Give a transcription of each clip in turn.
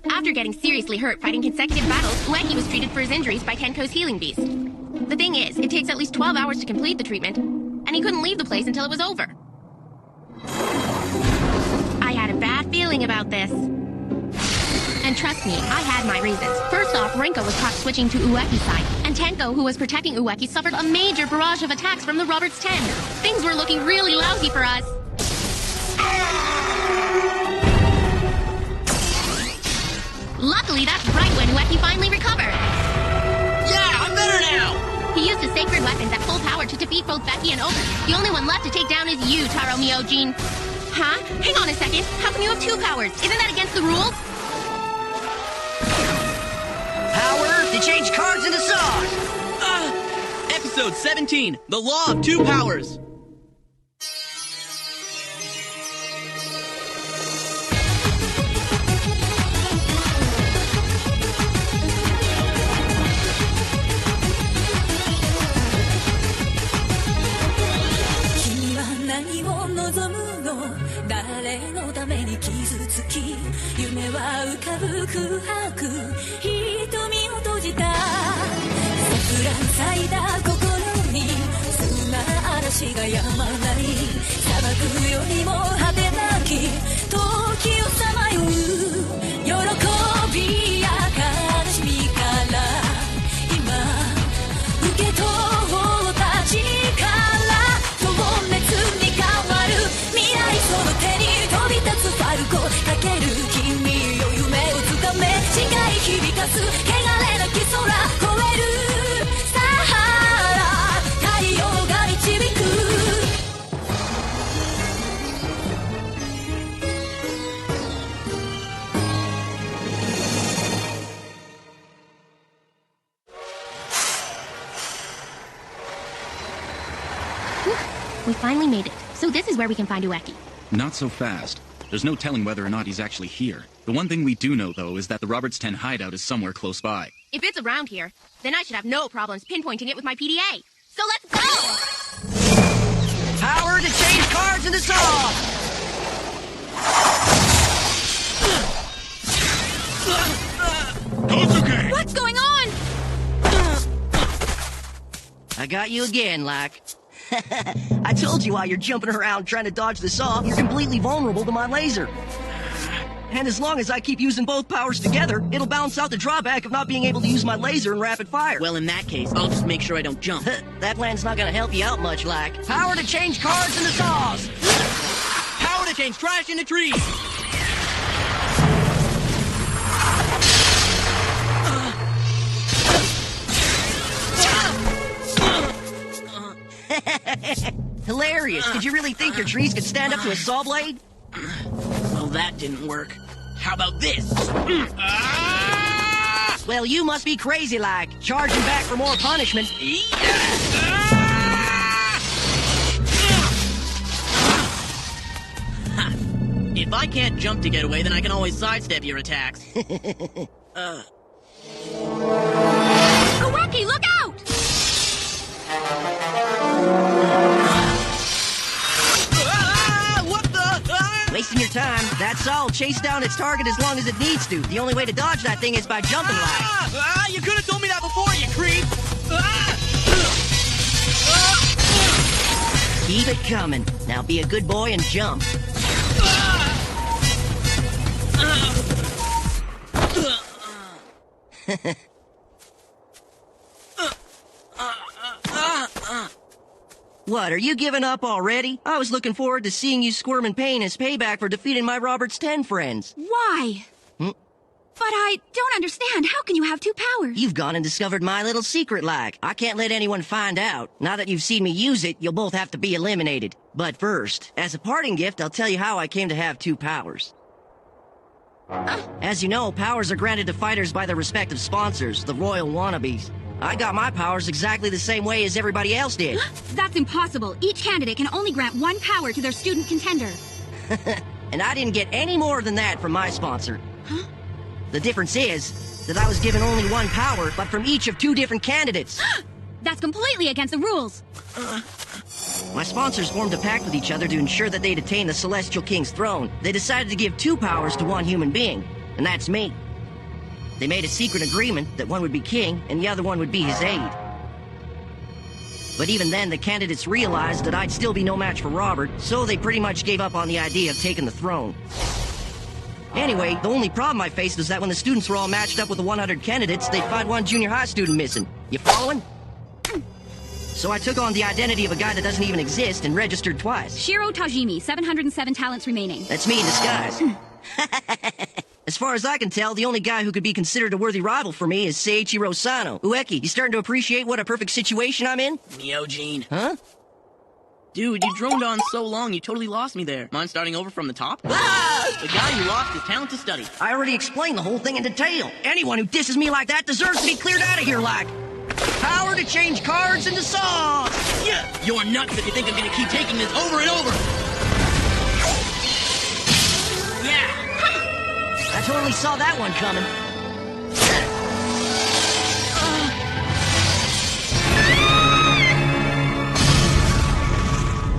After getting seriously hurt fighting consecutive battles, Ueki was treated for his injuries by Tenko's healing beast. The thing is, it takes at least 12 hours to complete the treatment, and he couldn't leave the place until it was over. I had a bad feeling about this. And trust me, I had my reasons. First off, Rinko was caught switching to Ueki's side, and Tenko, who was protecting Ueki, suffered a major barrage of attacks from the Roberts 10. Things were looking really lousy for us. Luckily, that's right when Ueki finally recovered. Yeah, I'm better now! He used his sacred weapons at full power to defeat both Becky and Open. The only one left to take down is you, Taro Myojin. Huh? Hang on a second. How come you have two powers? Isn't that against the rules? Power to change cards into saws! Episode 17, The Law of Two Powers. We finally made it. So this is where we can find Ueki. Not so fast. There's no telling whether or not he's actually here. The one thing we do know, though, is that the Roberts 10 hideout is somewhere close by. If it's around here, then I should have no problems pinpointing it with my PDA. So let's go! Power to change cards into saws! Kosuke! What's going on? I got you again, Lack. I told you while you're jumping around trying to dodge the saw, you're completely vulnerable to my laser. And as long as I keep using both powers together, it'll balance out the drawback of not being able to use my laser in rapid fire. Well, in that case, I'll just make sure I don't jump. That plan's not gonna help you out much, Lack. Power to change cards into saws! Power to change trash into trees! Hilarious. Did you really think your trees could stand up to a saw blade? Well, that didn't work. How about this? Well, you must be crazy, like, charging back for more punishment. If I can't jump to get away, then I can always sidestep your attacks. Ueki, look out! What the? Wasting your time. That saw will chase down its target as long as it needs to. The only way to dodge that thing is by jumping, like. You could have told me that before, you creep! Keep it coming. Now be a good boy and jump. What, are you giving up already? I was looking forward to seeing you squirm in pain as payback for defeating my Roberts 10 friends. Why? But I don't understand. How can you have two powers? You've gone and discovered my little secret, like. I can't let anyone find out. Now that you've seen me use it, you'll both have to be eliminated. But first, as a parting gift, I'll tell you how I came to have two powers. As you know, powers are granted to fighters by their respective sponsors, the Royal Wannabes. I got my powers exactly the same way as everybody else did. That's impossible. Each candidate can only grant one power to their student contender. And I didn't get any more than that from my sponsor. Huh? The difference is that I was given only one power, but from each of two different candidates. That's completely against the rules. My sponsors formed a pact with each other to ensure that they'd attain the Celestial King's throne. They decided to give 2 powers to one human being, and that's me. They made a secret agreement that one would be king and the other one would be his aide. But even then, the candidates realized that I'd still be no match for Robert, so they pretty much gave up on the idea of taking the throne. Anyway, the only problem I faced was that when the students were all matched up with the 100 candidates, they'd find one junior high student missing. You following? So I took on the identity of a guy that doesn't even exist and registered twice. Shiro Tajimi, 707 talents remaining. That's me in disguise. As far as I can tell, the only guy who could be considered a worthy rival for me is Seiichiro Sano. Ueki, you starting to appreciate what a perfect situation I'm in? Neogene. Huh? Dude, you droned on so long, you totally lost me there. Mind starting over from the top? Ah! The guy you lost is talent to study. I already explained the whole thing in detail. Anyone who disses me like that deserves to be cleared out of here like... Power to change cards into songs! Yeah, you're nuts if you think I'm gonna keep taking this over and over. Yeah. I totally saw that one coming.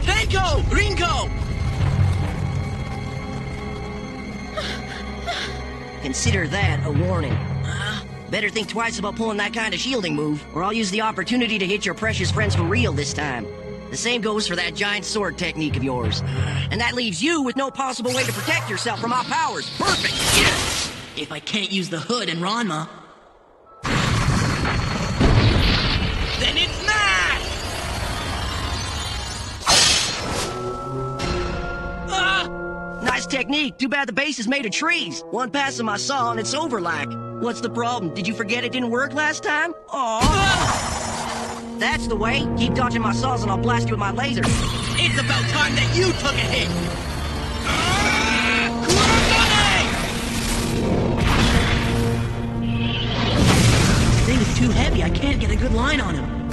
Tenko! Rinko! Consider that a warning. Better think twice about pulling that kind of shielding move, or I'll use the opportunity to hit your precious friends for real this time. The same goes for that giant sword technique of yours. And that leaves you with no possible way to protect yourself from my powers. Perfect! Yes! If I can't use the hood and Ranma... then it's not! Nice technique. Too bad the base is made of trees. One pass of my saw and it's over like. What's the problem? Did you forget it didn't work last time? Aww. That's the way. Keep dodging my saws and I'll blast you with my laser. It's about time that you took a hit! This thing is too heavy. I can't get a good line on him.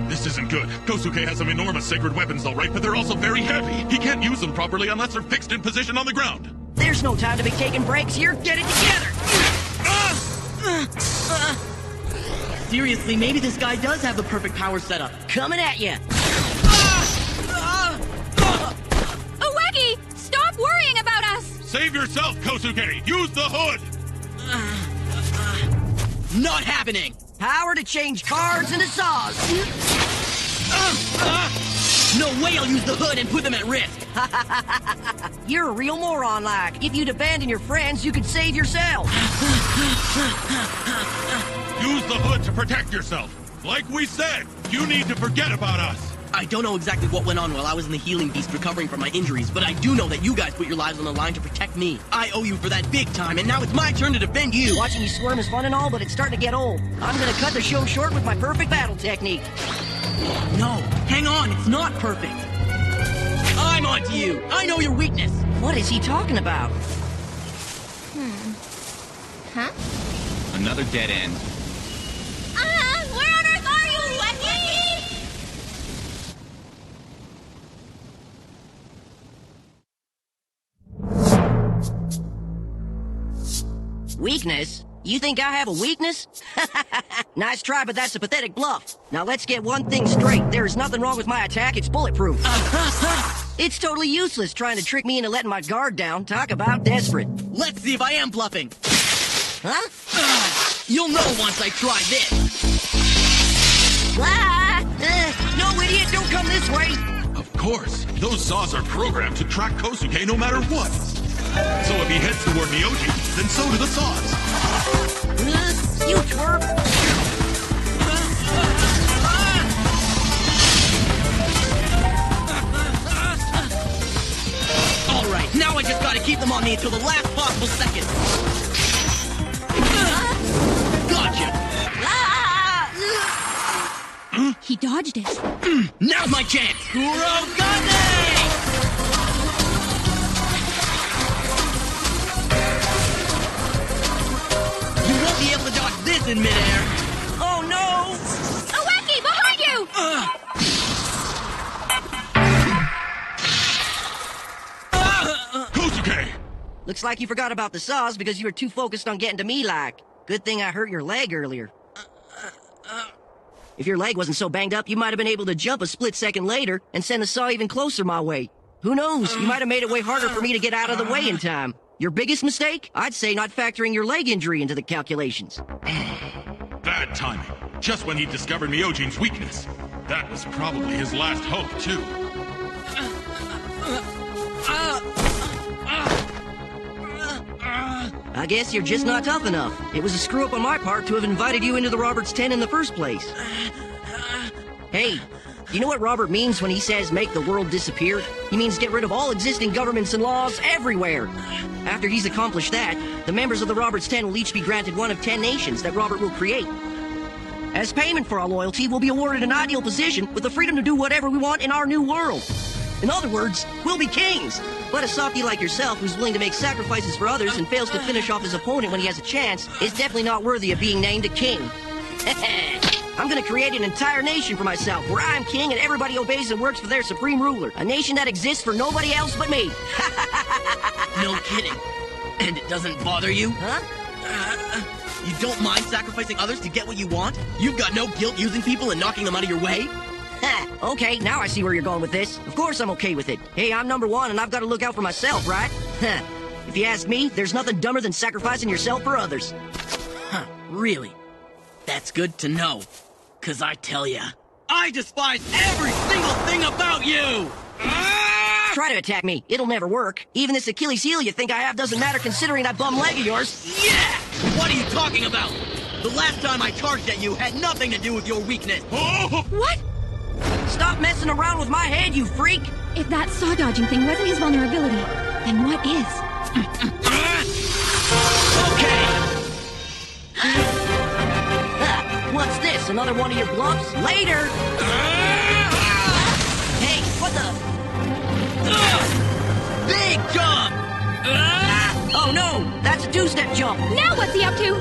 This isn't good. Kosuke has some enormous sacred weapons, all right, but they're also very heavy. He can't use them properly unless they're fixed in position on the ground. There's no time to be taking breaks here. Get it together! Seriously, maybe this guy does have the perfect power setup. Coming at you. Ueki, stop worrying about us! Save yourself, Kosuke! Use the hood! Not happening! Power to change cards into saws. No way I'll use the hood and put them at risk. You're a real moron, like. If you'd abandon your friends, you could save yourself. Use the hood to protect yourself. Like we said, you need to forget about us. I don't know exactly what went on while I was in the healing beast recovering from my injuries, but I do know that you guys put your lives on the line to protect me. I owe you for that big time, and now it's my turn to defend you. Watching you squirm is fun and all, but it's starting to get old. I'm gonna cut the show short with my perfect battle technique. No, hang on, it's not perfect. I'm onto you. I know your weakness. What is he talking about? Huh? Another dead end. Where on earth are you, Ueki? Weakness? You think I have a weakness? Nice try, but that's a pathetic bluff. Now let's get one thing straight. There is nothing wrong with my attack. It's bulletproof. It's totally useless trying to trick me into letting my guard down. Talk about desperate. Let's see if I am bluffing. Huh? You'll know once I try this. No, idiot, don't come this way. Of course. Those saws are programmed to track Kosuke no matter what. So if he heads toward Neoji, then so do the saws. You twerp. All right, now I just gotta keep them on me until the last possible second. Gotcha. He dodged it. Now's my chance. Kurogane! You won't be able to dodge this in midair. Oh, no. Ueki, behind you! Kosuke! Looks like you forgot about the saws because you were too focused on getting to me like. Good thing I hurt your leg earlier. If your leg wasn't so banged up, you might have been able to jump a split second later and send the saw even closer my way. Who knows? You might have made it way harder for me to get out of the way in time. Your biggest mistake? I'd say not factoring your leg injury into the calculations. Bad timing. Just when he discovered Myojin's weakness. That was probably his last hope, too. I guess you're just not tough enough. It was a screw-up on my part to have invited you into the Roberts 10 in the first place. Hey, do you know what Robert means when he says make the world disappear? He means get rid of all existing governments and laws everywhere. After he's accomplished that, the members of the Roberts 10 will each be granted one of 10 nations that Robert will create. As payment for our loyalty, we'll be awarded an ideal position with the freedom to do whatever we want in our new world. In other words, we'll be kings. But a softie like yourself who's willing to make sacrifices for others and fails to finish off his opponent when he has a chance is definitely not worthy of being named a king. I'm gonna create an entire nation for myself where I'm king and everybody obeys and works for their supreme ruler. A nation that exists for nobody else but me. No kidding. And it doesn't bother you? Huh? You don't mind sacrificing others to get what you want? You've got no guilt using people and knocking them out of your way? Okay, now I see where you're going with this. Of course I'm okay with it. Hey, I'm number one and I've got to look out for myself, right? If you ask me, there's nothing dumber than sacrificing yourself for others. Huh, really? That's good to know. 'Cause I tell ya, I despise every single thing about you! Try to attack me. It'll never work. Even this Achilles heel you think I have doesn't matter considering that bum leg of yours. Yeah! What are you talking about? The last time I charged at you had nothing to do with your weakness. Oh! What? Stop messing around with my head, you freak! If that saw dodging thing wasn't his vulnerability, then what is? Okay! What's this? Another one of your bluffs? Later! Hey, what the? Big jump! Oh no! That's a two-step jump! Now what's he up to?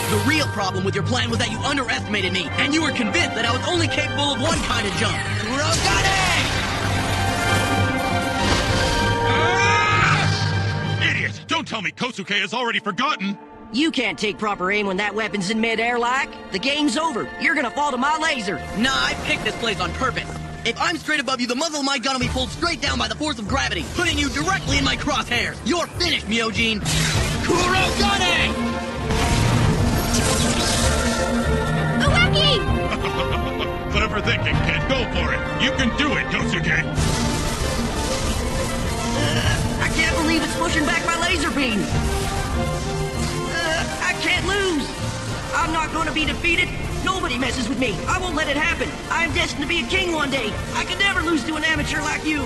The real problem with your plan was that you underestimated me, and you were convinced that I was only capable of one kind of jump. Idiot! Don't tell me Kosuke has already forgotten! You can't take proper aim when that weapon's in midair like. The game's over. You're gonna fall to my laser. Nah, I picked this place on purpose. If I'm straight above you, the muzzle of my gun will be pulled straight down by the force of gravity, putting you directly in my crosshairs. You're finished, Myojin. Kurogane! Ueki! Clever thinking, kid. Go for it. You can do it, Kosuke. I can't believe it's pushing back my laser beam. I can't lose. I'm not going to be defeated. Nobody messes with me. I won't let it happen. I'm destined to be a king one day. I could never lose to an amateur like you.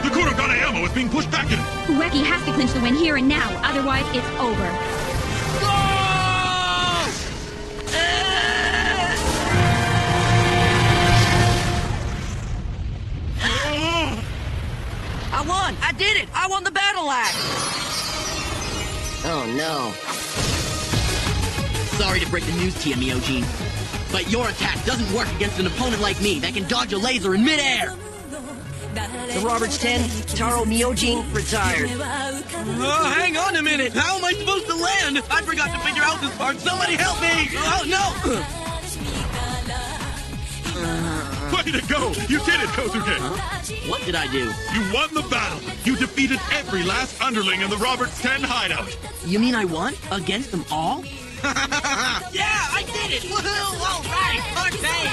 The Kurogane ammo is being pushed back in. Ueki has to clinch the win here and now, otherwise it's over. I won! I did it! I won the battle axe! Oh no. Sorry to break the news to you, Myojin, but your attack doesn't work against an opponent like me that can dodge a laser in midair! The Roberts 10, Taro Myojin, retired. Hang on a minute! How am I supposed to land? I forgot to figure out this part! Somebody help me! Oh, no! Way to go! You did it, Kosuke! What did I do? You won the battle! You defeated every last underling in the Roberts 10 hideout! You mean I won? Against them all? Yeah, I did it! Woohoo! All right! Okay!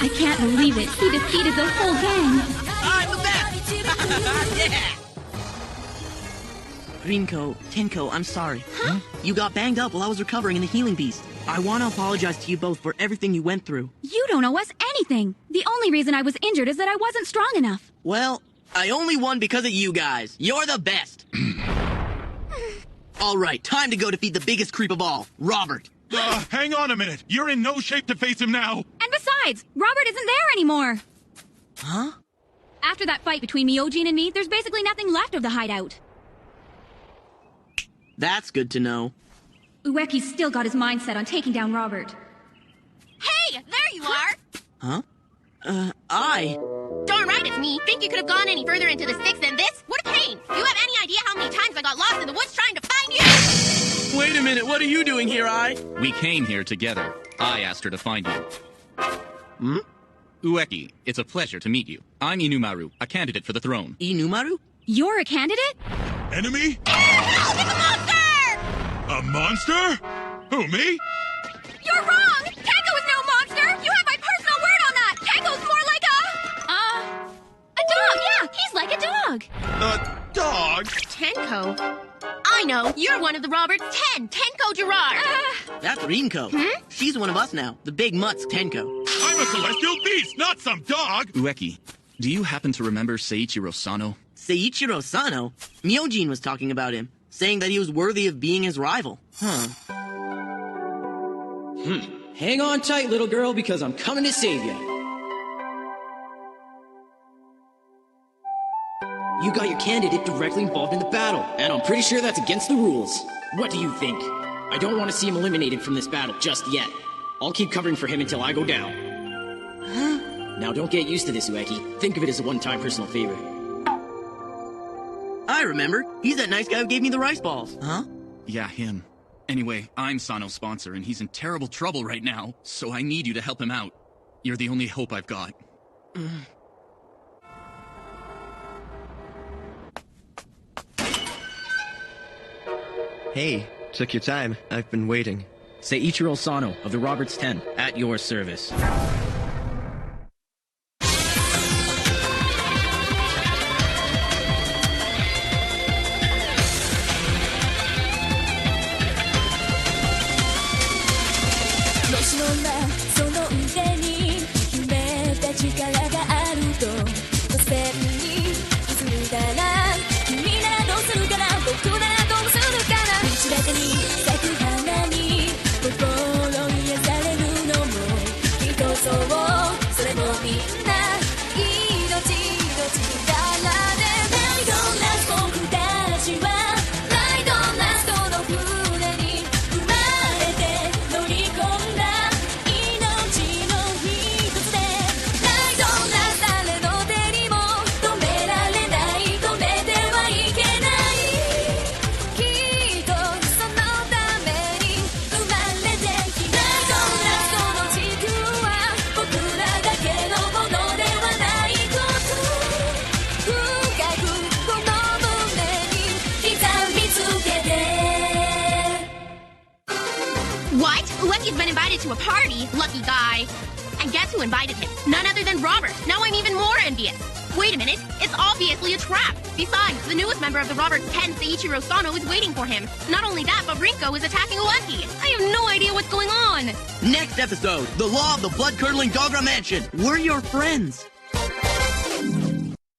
I can't believe it. He defeated the whole gang. I'm the best! Yeah! Rinko, Tenko, I'm sorry. Huh? You got banged up while I was recovering in the healing beast. I want to apologize to you both for everything you went through. You don't owe us anything. The only reason I was injured is that I wasn't strong enough. Well, I only won because of you guys. You're the best. All right, time to go defeat the biggest creep of all, Robert. Hang on a minute. You're in no shape to face him now. And besides, Robert isn't there anymore. Huh? After that fight between Myojin and me, there's basically nothing left of the hideout. That's good to know. Ueki's still got his mind set on taking down Robert. Hey, there you are! Huh? I... Darn right it's me. Think you could have gone any further into the sticks than this? What a insane! Do you have any idea how many times I got lost in the woods trying to find you? Wait a minute, what are you doing here, Ai? We came here together. I asked her to find you. Ueki, it's a pleasure to meet you. I'm Inumaru, a candidate for the throne. Inumaru? You're a candidate? Enemy? Help! It's a monster! A monster? Who, me? You're wrong! Tenko is no monster! You have my personal word on that! Tenko's more like a dog! Yeah, he's like a dog! A dog? Tenko? I know, you're one of the Robert's 10, Tenko Gerard! That's Rinko. She's one of us now, the big mutts Tenko. I'm a celestial beast, not some dog! Ueki, do you happen to remember Seiichiro Sano? Seiichiro Sano? Myojin was talking about him, saying that he was worthy of being his rival. Hang on tight, little girl, because I'm coming to save you. You got your candidate directly involved in the battle, and I'm pretty sure that's against the rules. What do you think? I don't want to see him eliminated from this battle just yet. I'll keep covering for him until I go down. Now don't get used to this, Ueki. Think of it as a one-time personal favor. I remember. He's that nice guy who gave me the rice balls. Huh? Yeah, him. Anyway, I'm Sano's sponsor, and he's in terrible trouble right now, so I need you to help him out. You're the only hope I've got. Hey, took your time. I've been waiting. Seiichiro Sano of the Roberts 10, at your service. What? Ueki's been invited to a party? Lucky guy. And guess who invited him? None other than Robert. Now I'm even more envious. Wait a minute. It's obviously a trap. Besides, the newest member of the Roberts 10, Seiichiro Sano, is waiting for him. Not only that, but Rinko is attacking Ueki. I have no idea what's going on. Next episode, the Law of the Blood-Curdling Dogra Mansion. We're your friends.